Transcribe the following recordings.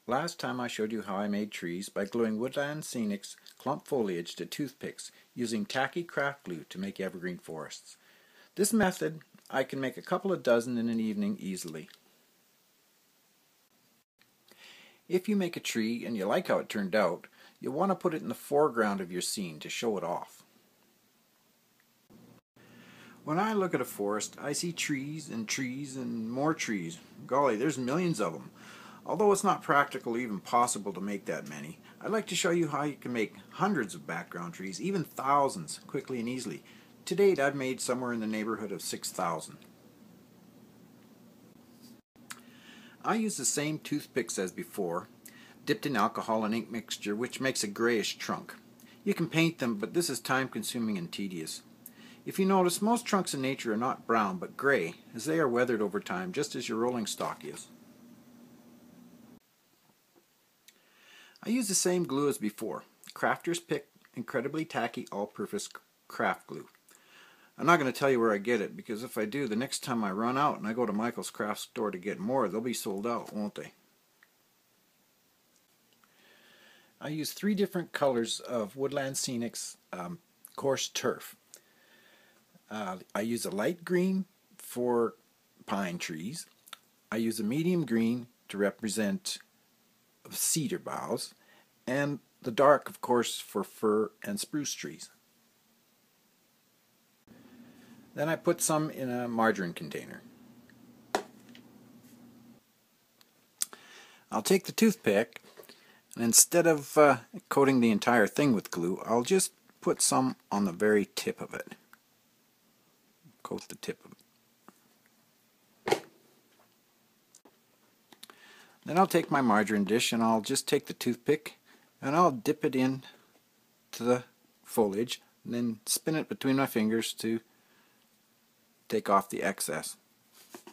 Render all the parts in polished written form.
Last time I showed you how I made trees by gluing Woodland Scenics clump foliage to toothpicks using tacky craft glue to make evergreen forests. This method I can make a couple of dozen in an evening easily. If you make a tree and you like how it turned out, you'll want to put it in the foreground of your scene to show it off. When I look at a forest, I see trees and more trees. Golly, there's millions of them. Although it's not practical or even possible to make that many, I'd like to show you how you can make hundreds of background trees, even thousands, quickly and easily. To date, I've made somewhere in the neighborhood of 6,000. I use the same toothpicks as before, dipped in alcohol and ink mixture, which makes a grayish trunk. You can paint them, but this is time-consuming and tedious. If you notice, most trunks in nature are not brown, but gray, as they are weathered over time, just as your rolling stock is. I use the same glue as before, Crafter's Pick incredibly tacky all-purpose craft glue. I'm not going to tell you where I get it, because if I do, the next time I run out and I go to Michael's craft store to get more, they'll be sold out, won't they? I use 3 different colors of Woodland Scenics coarse turf. I use a light green for pine trees. I use a medium green to represent cedar boughs, and the dark, of course, for fir and spruce trees. Then I put some in a margarine container. I'll take the toothpick, and instead of coating the entire thing with glue, I'll just put some on the very tip of it. Coat the tip of it. Then I'll take my margarine dish and I'll just take the toothpick and I'll dip it in to the foliage and then spin it between my fingers to take off the excess.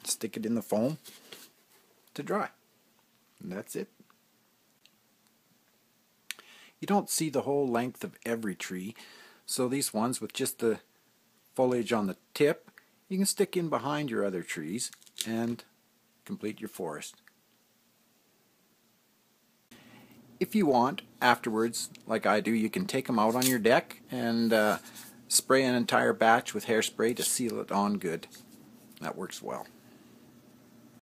Stick it in the foam to dry. And that's it. You don't see the whole length of every tree, so these ones with just the foliage on the tip, you can stick in behind your other trees and complete your forest. If you want, afterwards, like I do, you can take them out on your deck and spray an entire batch with hairspray to seal it on good. That works well.